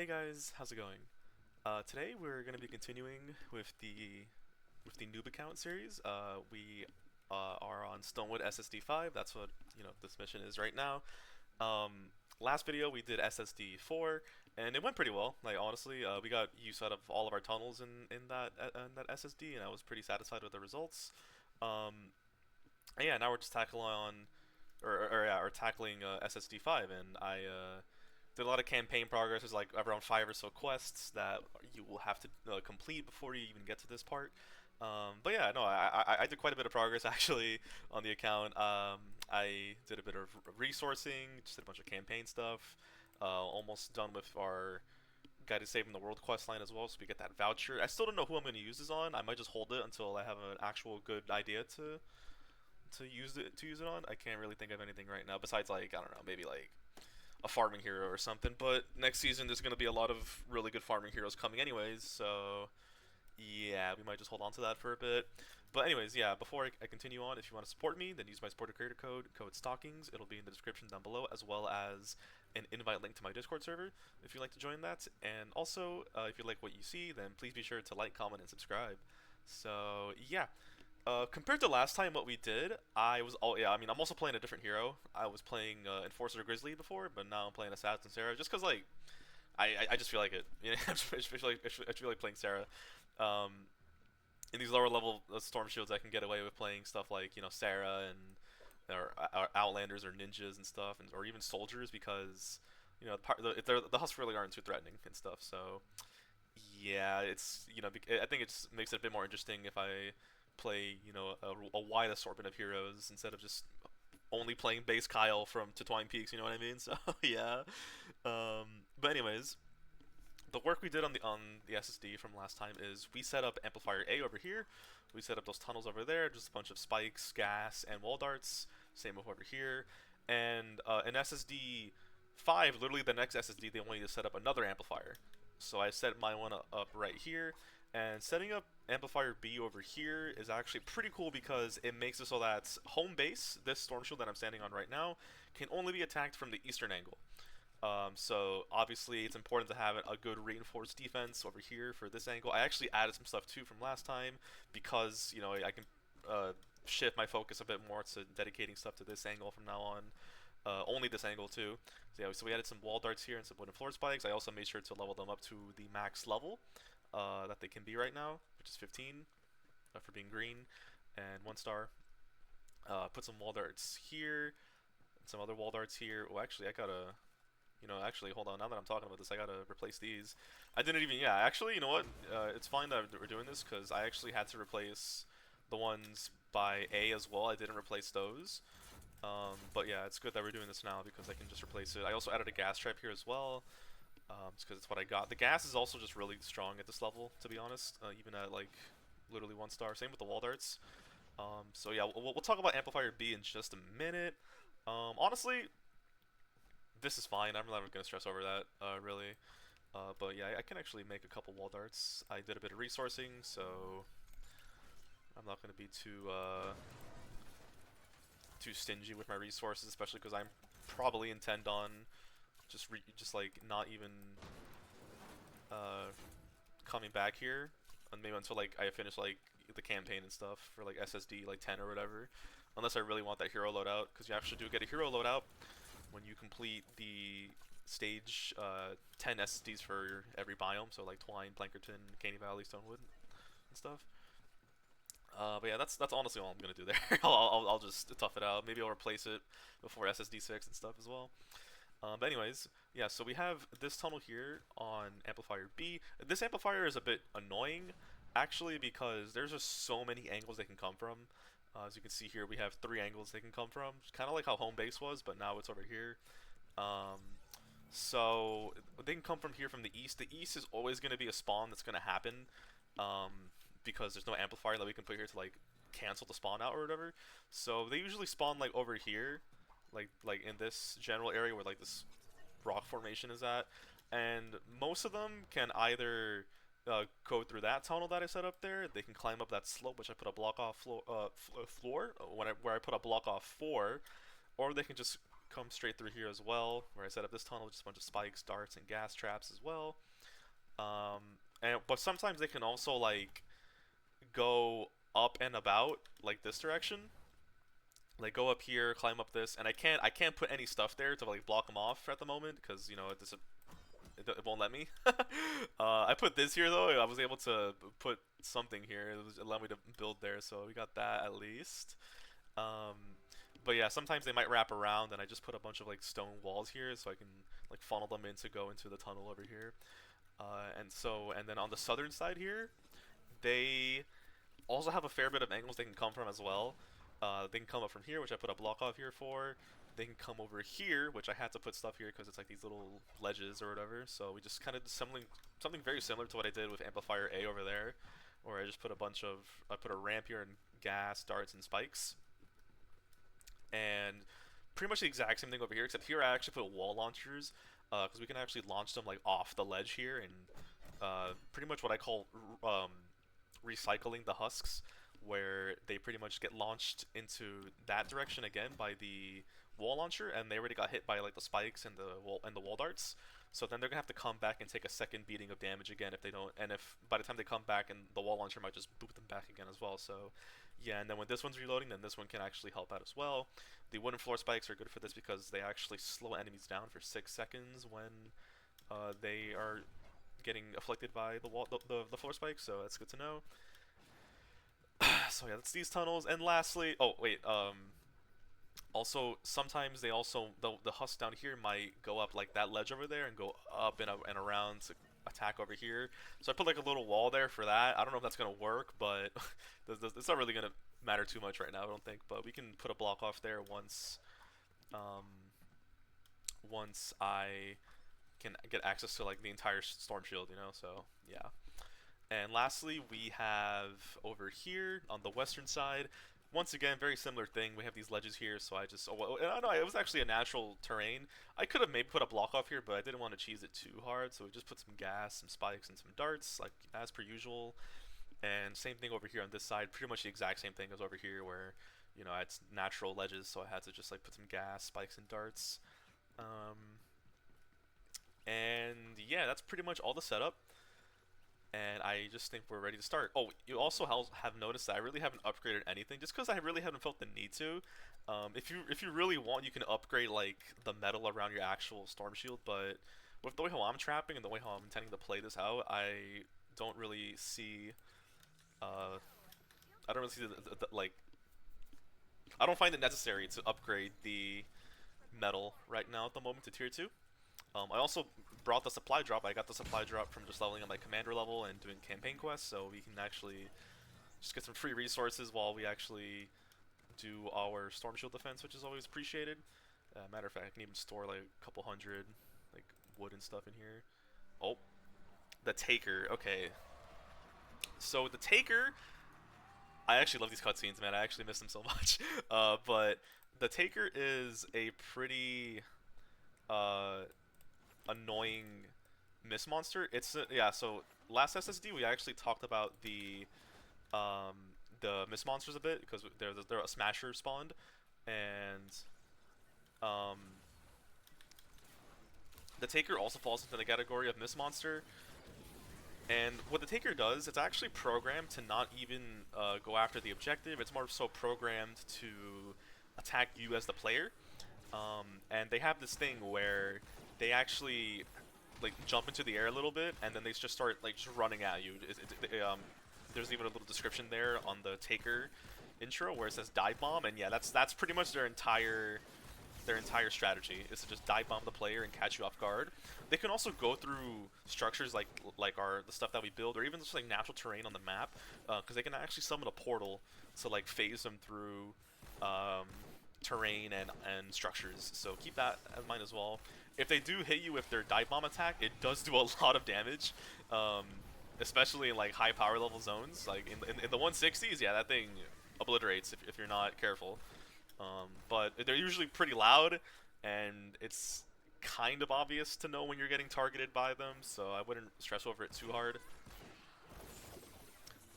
Hey guys, how's it going? Today we're going to be continuing with the noob account series. We are on Stonewood SSD 5. That's what this mission is right now. Last video we did SSD 4, and it went pretty well. Like honestly, we got use out of all of our tunnels in that SSD, and I was pretty satisfied with the results. Um, and yeah, now we're just tackling on or tackling SSD 5, and I did a lot of campaign progress. There's like around 5 or so quests that you will have to complete before you even get to this part. But yeah, no, I did quite a bit of progress actually on the account. I did a bit of resourcing, just did a bunch of campaign stuff. Almost done with our Guide to Saving the World quest line as well, so we get that voucher. I still don't know who I'm going to use this on. I might just hold it until I have an actual good idea to use it on. I can't really think of anything right now besides like I don't know, maybe like a farming hero or something. But next season there's gonna be a lot of really good farming heroes coming anyways, so yeah, we might just hold on to that for a bit. But anyways, yeah, before I continue on, if you want to support me, then use my supporter creator code Stockings. It'll be in the description down below, as well as an invite link to my Discord server if you'd like to join that. And also, if you like what you see, then please be sure to like, comment, and subscribe. So yeah, compared to last time, what we did, I mean, I'm also playing a different hero. I was playing Enforcer Grizzly before, but now I'm playing Assassin Sarah, just cause like I just feel like it. You know, I feel like playing Sarah. Um, in these lower level Storm Shields, I can get away with playing stuff like Sarah and or Outlanders or ninjas and stuff, or even soldiers because the husks really aren't too threatening and stuff. So yeah, I think it just makes it a bit more interesting if I play a wide assortment of heroes instead of just only playing base Kyle from to Twine Peaks. You know what I mean? So yeah. But anyways, the work we did on the SSD from last time is we set up amplifier A over here. We set up those tunnels over there, just a bunch of spikes, gas, and wall darts. Same with over here. And an SSD 5, literally the next SSD, they want you to set up another amplifier. So I set my one up right here. And setting up amplifier B over here is actually pretty cool because it makes it so that home base, this storm shield that I'm standing on right now, can only be attacked from the eastern angle. So obviously it's important to have a good reinforced defense over here for this angle. I actually added some stuff too from last time because I can shift my focus a bit more to dedicating stuff to this angle from now on. Only this angle too. So yeah, so we added some wall darts here and some wooden floor spikes. I also made sure to level them up to the max level that they can be right now, which is 15 for being green and 1 star. Put some wall darts here, and some other wall darts here. Oh, actually, I gotta actually, hold on. Now that I'm talking about this, I gotta replace these. I didn't even. Yeah, actually, you know what? It's fine that we're doing this because I actually had to replace the ones by A as well. I didn't replace those. But yeah, it's good that we're doing this now because I can just replace it. I also added a gas trap here as well. Just because it's what I got. The gas is also just really strong at this level, to be honest. Even at like literally 1 star. Same with the wall darts. So yeah, we'll talk about amplifier B in just a minute. Honestly, this is fine. I'm not gonna stress over that really. But yeah, I can actually make a couple wall darts. I did a bit of resourcing, so I'm not gonna be too stingy with my resources, especially because I'm probably intend on just like not even uh, coming back here, and maybe until like I finish like the campaign and stuff for like SSD like 10 or whatever. Unless I really want that hero loadout, because you actually do get a hero loadout when you complete the stage 10 SSDs for every biome, so like Twine, Plankerton, Caney Valley, Stonewood, and stuff. But yeah, that's honestly all I'm gonna do there. I'll just tough it out. Maybe I'll replace it before SSD 6 and stuff as well. But anyways, yeah. So we have this tunnel here on amplifier B. This amplifier is a bit annoying, actually, because there's just so many angles they can come from. As you can see here, we have 3 angles they can come from. Kind of like how home base was, but now it's over here. Um, so they can come from here from the east. The east is always going to be a spawn that's going to happen um, because there's no amplifier that we can put here to like cancel the spawn out or whatever. So they usually spawn like over here, like in this general area where like this rock formation is at, and most of them can either go through that tunnel that I set up there. They can climb up that slope, which I put a block off floor where I put a block off for, or they can just come straight through here as well, where I set up this tunnel, just a bunch of spikes, darts, and gas traps as well. But sometimes they can also like go up and about like this direction, like go up here, climb up this, and I can't put any stuff there to like block them off at the moment because you know it won't let me. I put this here though. I was able to put something here. It allowed me to build there, so we got that at least. Um, but yeah, sometimes they might wrap around, and I just put a bunch of like stone walls here so I can like funnel them in to go into the tunnel over here. And then on the southern side here, they also have a fair bit of angles they can come from as well. They can come up from here, which I put a block off here for. They can come over here, which I had to put stuff here because it's like these little ledges or whatever. So we just kind of did something very similar to what I did with Amplifier A over there, where I just put I put a ramp here and gas, darts, and spikes. And pretty much the exact same thing over here, except here I actually put wall launchers, because we can actually launch them like off the ledge here, and pretty much what I call recycling the husks, where they pretty much get launched into that direction again by the wall launcher, and they already got hit by like the spikes and the wall darts. So then they're gonna have to come back and take a second beating of damage again if they don't, and if by the time they come back, and the wall launcher might just boot them back again as well. So yeah, and then when this one's reloading, then this one can actually help out as well. The wooden floor spikes are good for this because they actually slow enemies down for 6 seconds when they are getting afflicted by the floor spikes. So that's good to know. So yeah, that's these tunnels. And lastly, oh wait, also sometimes they also the husks down here might go up like that ledge over there and go up and around to attack over here. So I put like a little wall there for that. I don't know if that's gonna work, but it's not really gonna matter too much right now, I don't think. But we can put a block off there once I can get access to like the entire storm shield, you know. So yeah. And lastly, we have over here on the western side, once again, very similar thing. We have these ledges here, so I just, and I know it was actually a natural terrain. I could have maybe put a block off here, but I didn't want to cheese it too hard, so we just put some gas, some spikes, and some darts, like as per usual. And same thing over here on this side, pretty much the exact same thing as over here, where, you know, it's natural ledges, so I had to just like put some gas, spikes, and darts. And yeah, that's pretty much all the setup. And I just think we're ready to start. Oh, you also have noticed that I really haven't upgraded anything, just because I really haven't felt the need to. If you really want, you can upgrade like the metal around your actual storm shield, but with the way how I'm trapping and the way how I'm intending to play this out, I don't really see. I don't really see like. I don't find it necessary to upgrade the metal right now at the moment to tier 2. I also brought the supply drop. I got the supply drop from just leveling up my commander level and doing campaign quests, so we can actually just get some free resources while we actually do our storm shield defense, which is always appreciated. Matter of fact, I can even store like a couple hundred like wood and stuff in here. Oh, the Taker. Okay, so the Taker, I actually love these cutscenes, man. I actually miss them so much. But the Taker is a pretty annoying miss monster. It's yeah. So last SSD we actually talked about the miss monsters a bit because they're a smasher spawned, and the Taker also falls into the category of miss monster. And what the Taker does, it's actually programmed to not even go after the objective. It's more so programmed to attack you as the player. And they have this thing where they actually like jump into the air a little bit, and then they just start like just running at you. There's even a little description there on the Taker intro where it says dive bomb, and yeah, that's pretty much their entire strategy is to just dive bomb the player and catch you off guard. They can also go through structures like the stuff that we build, or even just like natural terrain on the map, because they can actually summon a portal to like phase them through terrain and structures. So keep that in mind as well. If they do hit you with their dive bomb attack, it does do a lot of damage, especially in like high power level zones. Like in the 160s, yeah, that thing obliterates if you're not careful. But they're usually pretty loud, and it's kind of obvious to know when you're getting targeted by them, so I wouldn't stress over it too hard.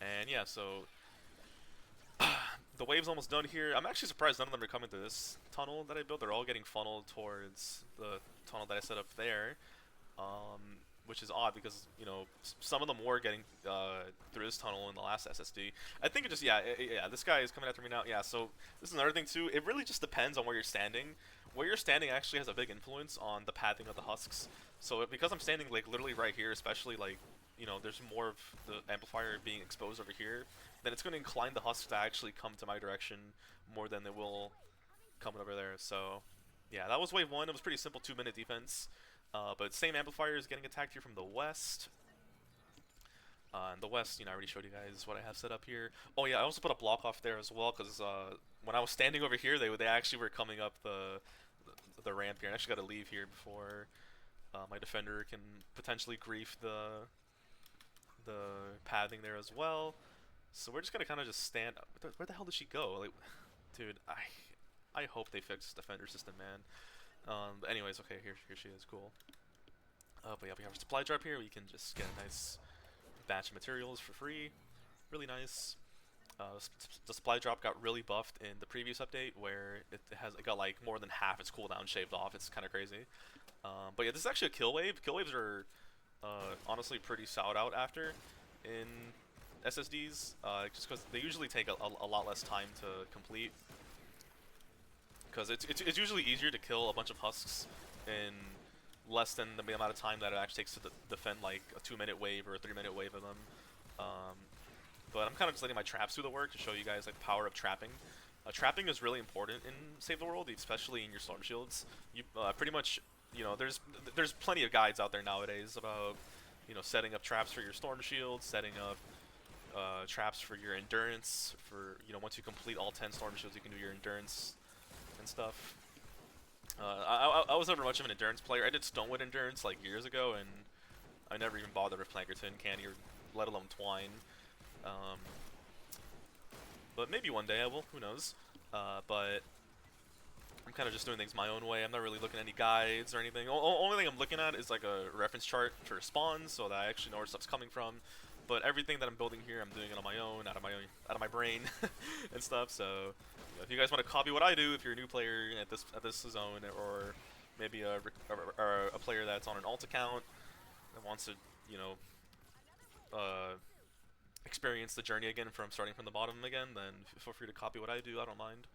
And yeah, so The wave's almost done here. I'm actually surprised none of them are coming to this tunnel that I built. They're all getting funneled towards the tunnel that I set up there, which is odd because some of them were getting through this tunnel in the last SSD. I think it just yeah. This guy is coming after me now. Yeah. So this is another thing too. It really just depends on where you're standing. Where you're standing actually has a big influence on the pathing of the husks. So because I'm standing like literally right here, especially like there's more of the amplifier being exposed over here, then it's going to incline the husks to actually come to my direction more than they will coming over there. So yeah, that was wave 1. It was pretty simple 2-minute defense. But same amplifier is getting attacked here from the west. In the west, I already showed you guys what I have set up here. Oh yeah, I also put a block off there as well because when I was standing over here, they actually were coming up the ramp here. And I actually got to leave here before my defender can potentially grief the pathing there as well. So we're just gonna kind of just stand. Where the hell did she go? Like, dude, I hope they fix the defender system, man. But anyways, okay, here she is. Cool. But yeah, we have a supply drop here. We can just get a nice batch of materials for free. Really nice. The supply drop got really buffed in the previous update, where it got like more than half its cooldown shaved off. It's kind of crazy. But yeah, this is actually a kill wave. Kill waves are honestly pretty sought out after in SSDs, just because they usually take a lot less time to complete. Because it's usually easier to kill a bunch of husks in less than the amount of time that it actually takes to defend like a 2-minute wave or a 3-minute wave of them. But I'm kind of just letting my traps do the work to show you guys like the power of trapping. Trapping is really important in Save the World, especially in your storm shields. You pretty much, there's plenty of guides out there nowadays about setting up traps for your storm shields, setting up traps for your endurance. For once you complete all 10 storm shields, you can do your endurance and stuff. I was never much of an endurance player. I did STONEWOOD endurance like years ago, and I never even bothered with Plankerton, Candy, or let alone Twine. But maybe one day I will. Who knows? But I'm kind of just doing things my own way. I'm not really looking at any guides or anything. Only thing I'm looking at is like a reference chart for spawns, so that I actually know where stuff's coming from. But everything that I'm building here, I'm doing it on my own, out of my brain, and stuff. So if you guys want to copy what I do, if you're a new player at this zone, or maybe a player that's on an alt account that wants to experience the journey again from starting from the bottom again, then feel free to copy what I do. I don't mind.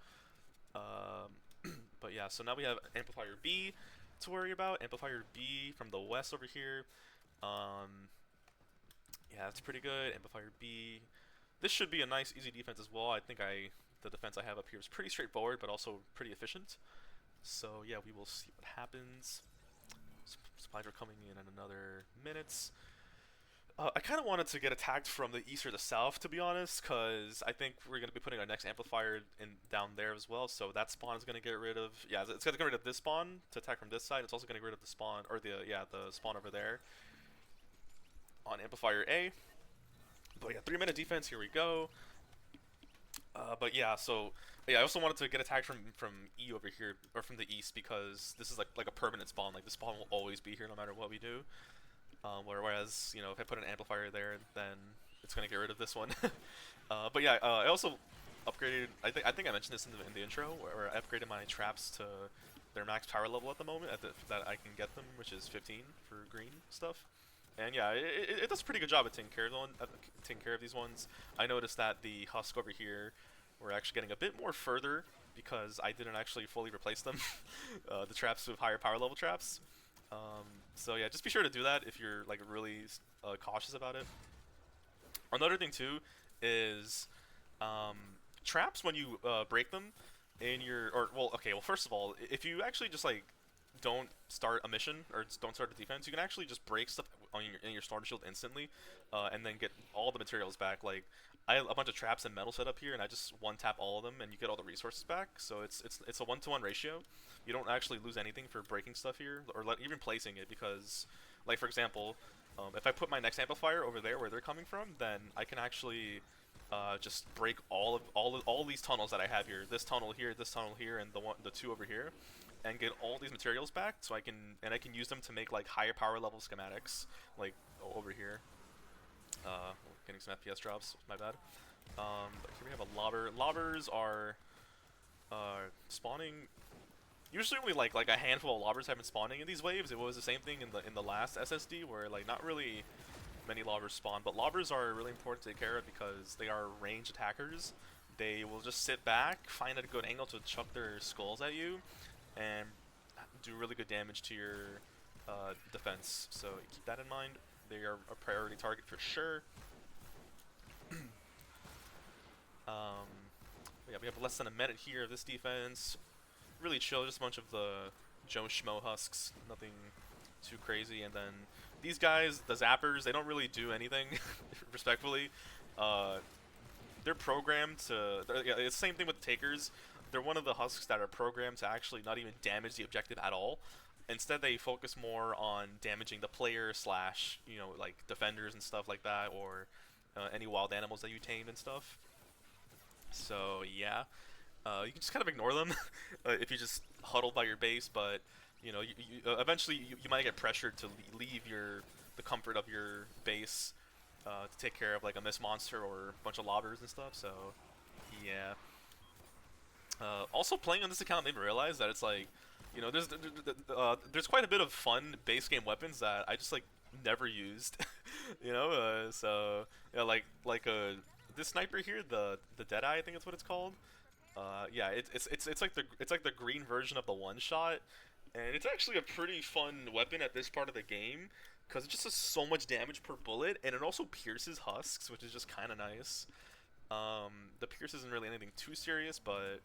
But yeah, so now we have Amplifier B to worry about. Amplifier B from the west over here. Yeah, that's pretty good. Amplifier B. This should be a nice, easy defense as well. I think the defense I have up here is pretty straightforward, but also pretty efficient. So yeah, we will see what happens. Supplies are coming in another minutes. I kind of wanted to get attacked from the east or the south, to be honest, because I think we're going to be putting our next amplifier down there as well. So that spawn is going to get rid of, yeah, it's going to get rid of this spawn to attack from this side. It's also going to get rid of the spawn, or the spawn over there on amplifier A. But yeah, 3-minute defense. Here we go. But yeah, so yeah, I also wanted to get attacked from E over here, or from the east, because this is like a permanent spawn. Like the spawn will always be here no matter what we do. Whereas, if I put an amplifier there, then it's gonna get rid of this one. But yeah, I also upgraded. I think I mentioned this in the intro, where I upgraded my traps to their max power level at the moment, that I can get them, which is 15 for green stuff. And yeah, it does a pretty good job at taking care of these ones. I noticed that the husk over here were actually getting a bit more further because I didn't actually fully replace them. The traps with higher power level traps. So yeah, just be sure to do that if you're like really cautious about it. Another thing too is traps, when you break them in your, well, first of all, if you actually just like don't start a mission or don't start a defense, you can actually just break stuff in your storm shield instantly, and then get all the materials back. Like I have a bunch of traps and metal set up here, and I just one-tap all of them, and you get all the resources back. So it's a 1-to-1 ratio. You don't actually lose anything for breaking stuff here, or even placing it, because, like for example, if I put my next amplifier over there where they're coming from, then I can actually just break all these tunnels that I have here. This tunnel here, and the two over here, and get all these materials back. So I can use them to make like higher power level schematics, like over here. Getting some FPS drops, my bad. But here we have a lobber. Lobbers are spawning. Usually only like a handful of lobbers have been spawning in these waves. It was the same thing in the last SSD where like not really many lobbers spawn, but lobbers are really important to take care of because they are ranged attackers. They will just sit back, find a good angle to chuck their skulls at you, and do really good damage to your defense. So keep that in mind. They are a priority target for sure. Um, yeah, we have less than a minute here of this defense. Really chill, just a bunch of the Joe Schmo husks, nothing too crazy. And then these guys, the zappers, they don't really do anything, respectfully. Uh, they're programmed to. Yeah, it's the same thing with the takers. They're one of the husks that are programmed to actually not even damage the objective at all. Instead, they focus more on damaging the player slash, like defenders and stuff like that, or any wild animals that you tamed and stuff. So yeah, you can just kind of ignore them if you just huddle by your base, but eventually you might get pressured to leave the comfort of your base to take care of like a mist monster or a bunch of lobbers and stuff. So yeah. Also, playing on this account made me realize that it's like, there's quite a bit of fun base game weapons that I just like never used. So yeah, like this sniper here, the Deadeye, I think that's what it's called. Yeah, it's like the green version of the one shot, and it's actually a pretty fun weapon at this part of the game because it just does so much damage per bullet, and it also pierces husks, which is just kind of nice. The pierce isn't really anything too serious, but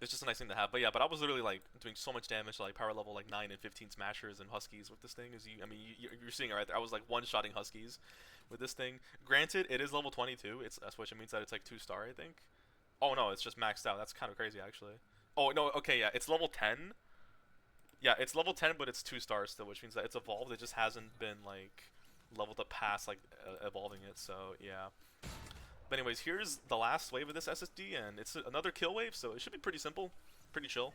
it's just a nice thing to have. But yeah, but I was literally like doing so much damage to like power level like 9 and 15 smashers and huskies with this thing. You're seeing it right there. I was like one-shotting huskies with this thing. Granted, it is level 22. That's which means that it's like 2-star, I think. Oh no, it's just maxed out. That's kind of crazy actually. Oh no, okay, yeah, it's level 10. Yeah, it's level 10, but it's 2 stars still, which means that it's evolved. It just hasn't been like leveled up past like evolving it. So yeah. But anyways, here's the last wave of this SSD, and it's another kill wave, so it should be pretty simple, pretty chill.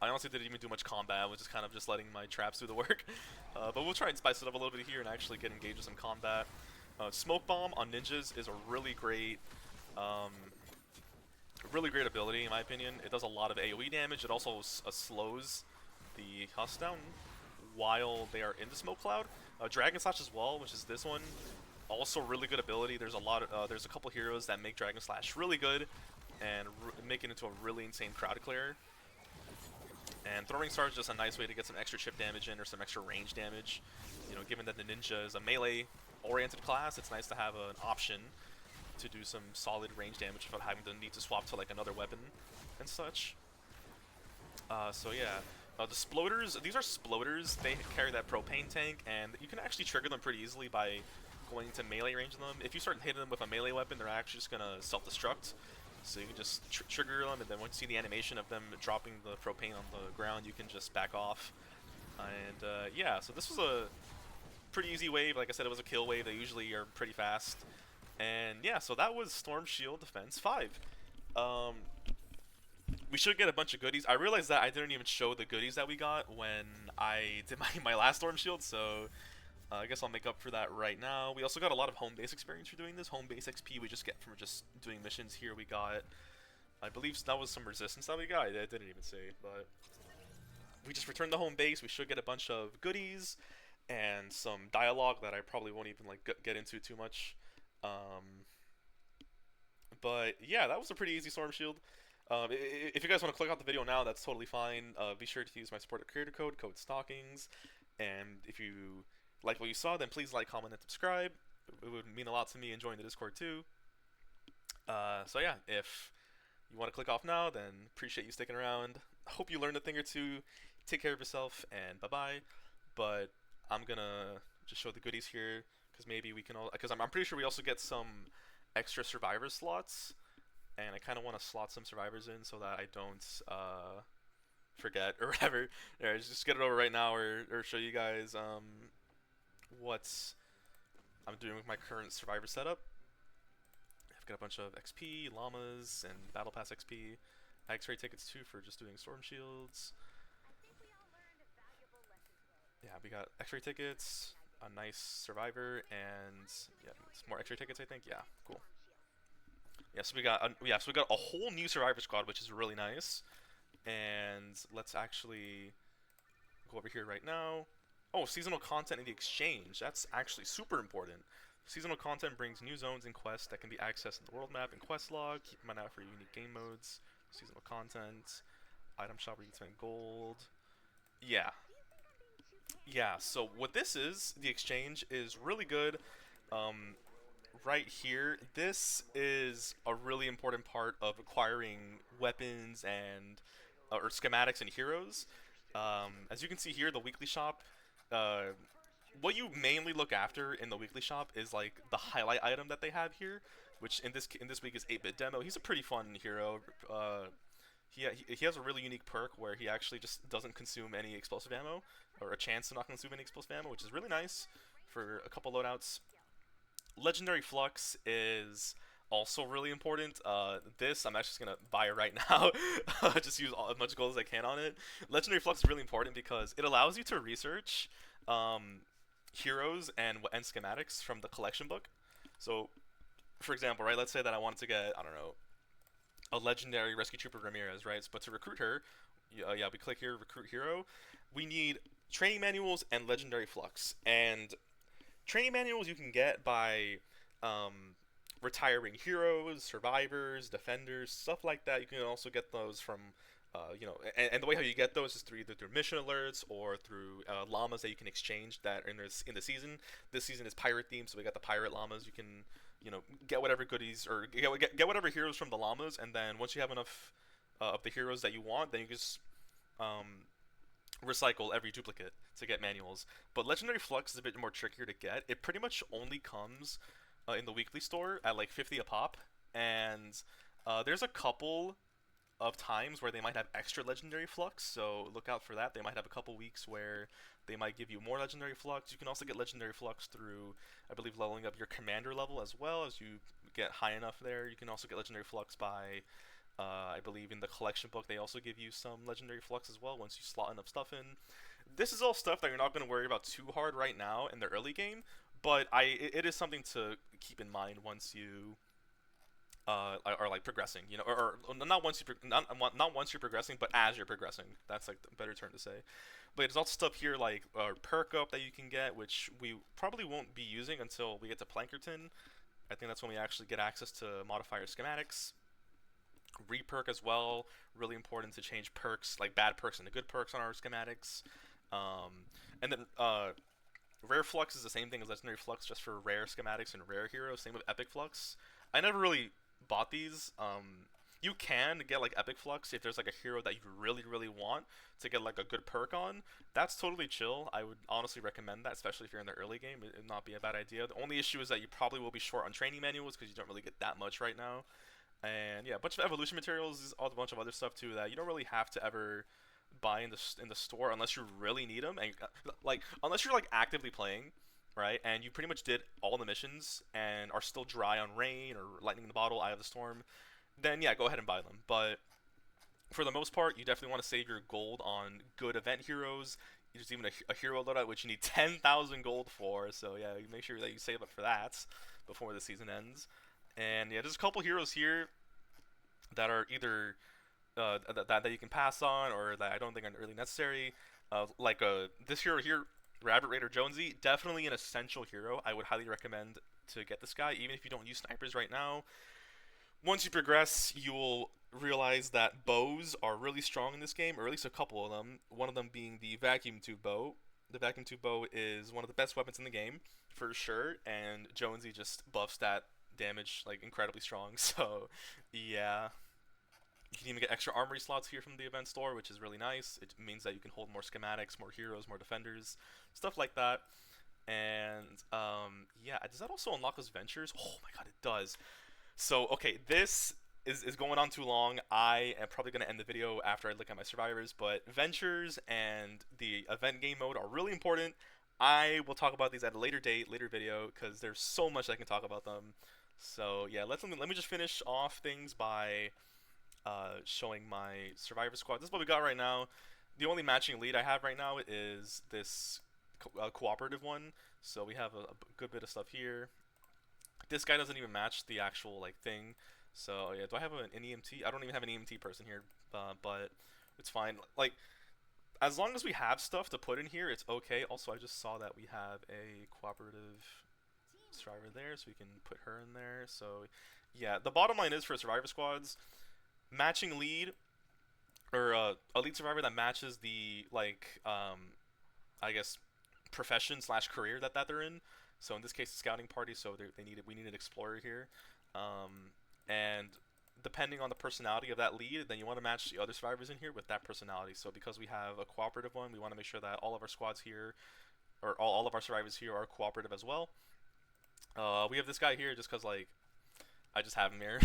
I honestly didn't even do much combat. I was just kind of just letting my traps do the work. But we'll try and spice it up a little bit here and actually get engaged with some combat. Smoke Bomb on ninjas is a um, really great ability in my opinion. It does a lot of AoE damage. It also slows the husk down while they are in the smoke cloud. Dragon Slash as well, which is this one. Also really good ability. There's a couple heroes that make Dragon Slash really good and make it into a really insane crowd clear. And Throwing Star is just a nice way to get some extra chip damage in or some extra range damage. Given that the ninja is a melee-oriented class, it's nice to have an option to do some solid range damage without having to need to swap to like another weapon and such. So yeah. The Sploders, these are Sploders. They carry that propane tank, and you can actually trigger them pretty easily by going to melee range them. If you start hitting them with a melee weapon, they're actually just gonna self-destruct. So you can just trigger them, and then once you see the animation of them dropping the propane on the ground, you can just back off. And yeah, so this was a pretty easy wave. Like I said, it was a kill wave. They usually are pretty fast. And yeah, so that was Storm Shield Defense 5. We should get a bunch of goodies. I realized that I didn't even show the goodies that we got when I did my last Storm Shield, so I guess I'll make up for that right now. We also got a lot of home base experience for doing this. Home base XP we just get from just doing missions here. We got, I believe that was some resistance that we got. I didn't even say, but we just returned the home base. We should get a bunch of goodies and some dialogue that I probably won't even like get into too much. But yeah, that was a pretty easy Storm Shield. If you guys want to click out the video now, that's totally fine. Be sure to use my supporter creator code STOCKINGS. And if you like what you saw, then please like, comment, and subscribe. It would mean a lot to me and join the Discord too. So yeah, if you want to click off now, then appreciate you sticking around. Hope you learned a thing or two. Take care of yourself, and bye-bye. But I'm gonna just show the goodies here, because maybe we can all, because I'm pretty sure we also get some extra survivor slots. And I kind of want to slot some survivors in so that I don't forget or whatever. Yeah, just get it over right now, or show you guys what I'm doing with my current survivor setup. I've got a bunch of XP, llamas, and battle pass XP. X-ray tickets too for just doing storm shields. Yeah, we got X-ray tickets, a nice survivor, and yeah, some more X-ray tickets I think. Yeah, cool. Yeah, so we got a whole new survivor squad, which is really nice. And let's actually go over here right now. Oh, seasonal content in the exchange. That's actually super important. Seasonal content brings new zones and quests that can be accessed in the world map and quest log. Keep an eye out for unique game modes. Seasonal content. Item shop where you can spend gold. Yeah. Yeah, so what this is, the exchange, is really good. Um, right here, this is a really important part of acquiring weapons and or schematics and heroes. As you can see here, the weekly shop. Uh, what you mainly look after in the weekly shop is like the highlight item that they have here, which in this week is 8-bit demo. He's a pretty fun hero. He has a really unique perk where he actually just doesn't consume any explosive ammo, or a chance to not consume any explosive ammo, which is really nice for a couple loadouts. Legendary Flux is also really important. This I'm actually just gonna buy it right now. Just use as much gold as I can on it. Legendary Flux is really important because it allows you to research um, heroes and schematics from the collection book. So, for example, right, let's say that I wanted to get, I don't know, a legendary rescue trooper Ramirez, right? But to recruit her, yeah, we click here, recruit hero. We need training manuals and legendary flux. And training manuals you can get by retiring heroes, survivors, defenders, stuff like that. You can also get those from, and the way how you get those is through either through mission alerts or through llamas that you can exchange that are in the season. This season is pirate themed, so we got the pirate llamas. You can, get whatever goodies or get whatever heroes from the llamas, and then once you have enough of the heroes that you want, then you just um, recycle every duplicate to get manuals. But Legendary Flux is a bit more trickier to get. It pretty much only comes in the weekly store at like 50 a pop, and there's a couple of times where they might have extra Legendary Flux, so look out for that. They might have a couple weeks where they might give you more Legendary Flux. You can also get Legendary Flux through, I believe, leveling up your commander level as well. As you get high enough there, you can also get Legendary Flux by I believe in the collection book they also give you some legendary flux as well once you slot enough stuff in. This is all stuff that you're not going to worry about too hard right now in the early game, but it is something to keep in mind once you are like progressing, or not once not once you're progressing, but as you're progressing. That's like the better term to say. But there's also stuff here like perk up that you can get, which we probably won't be using until we get to Plankerton. I think that's when we actually get access to modifier schematics. Reperk as well, really important to change perks, like bad perks into good perks on our schematics. And then rare flux is the same thing as legendary flux, just for rare schematics and rare heroes. Same with epic flux. I never really bought these. You can get like epic flux if there's like a hero that you really want to get like a good perk on. That's totally chill. I would honestly recommend that, especially if you're in the early game. It'd not be a bad idea. The only issue is that you probably will be short on training manuals because you don't really get that much right now. And yeah, a bunch of evolution materials is a bunch of other stuff too that you don't really have to ever buy in the store unless you really need them, and like unless you're like actively playing, right? And you pretty much did all the missions and are still dry on rain or lightning in the bottle, eye of the storm. Then yeah, go ahead and buy them. But for the most part, you definitely want to save your gold on good event heroes. There's even a hero loadout which you need 10,000 gold for. So yeah, you make sure that you save up for that before the season ends. And yeah, there's a couple heroes here that are either that you can pass on or that I don't think are really necessary. Like this hero here, Rabbit Raider Jonesy, definitely an essential hero. I would highly recommend to get this guy, even if you don't use snipers right now. Once you progress, you will realize that bows are really strong in this game, or at least a couple of them. One of them being the vacuum tube bow. The vacuum tube bow is one of the best weapons in the game, for sure, and Jonesy just buffs that damage like incredibly strong. So, yeah, you can even get extra armory slots here from the event store, which is really nice. It means that you can hold more schematics, more heroes, more defenders, stuff like that. And yeah, does that also unlock those ventures? Oh my god, it does. So, okay, this is going on too long. I am probably going to end the video after I look at my survivors, but ventures and the event game mode are really important. I will talk about these at a later date, later video, because there's so much I can talk about them. So, yeah, let me just finish off things by showing my survivor squad. This is what we got right now. The only matching lead I have right now is this cooperative one. So we have a good bit of stuff here. This guy doesn't even match the actual like thing. So yeah, do I have an EMT? I don't even have an EMT person here, but it's fine. Like as long as we have stuff to put in here, it's okay. Also, I just saw that we have a cooperative survivor there, so we can put her in there. So yeah, the bottom line is for survivor squads, matching lead or a lead survivor that matches the I guess profession slash career that they're in. So in this case, the scouting party. So we need an explorer here, and depending on the personality of that lead, then you want to match the other survivors in here with that personality. So because we have a cooperative one, we want to make sure that all of our squads here, or all of our survivors here, are cooperative as well. We have this guy here just because like I just have him here.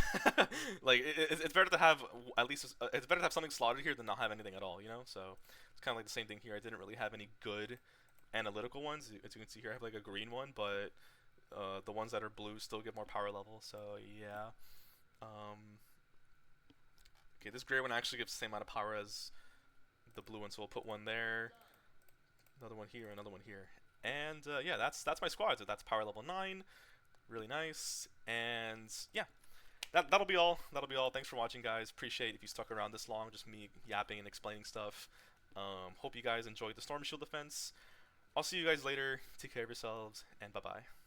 Like it's better to have at least it's better to have something slotted here than not have anything at all, you know. So it's kind of like the same thing here. I didn't really have any good analytical ones. As you can see here, I have like a green one, but the ones that are blue still get more power level. So yeah. Okay, this gray one actually gives the same amount of power as the blue one, so we'll put one there, another one here, another one here, and yeah, that's my squad. So that's power level 9, really nice, and yeah, that'll be all. That'll be all. Thanks for watching, guys. Appreciate if you stuck around this long, just me yapping and explaining stuff. Hope you guys enjoyed the storm shield defense. I'll see you guys later. Take care of yourselves, and bye bye.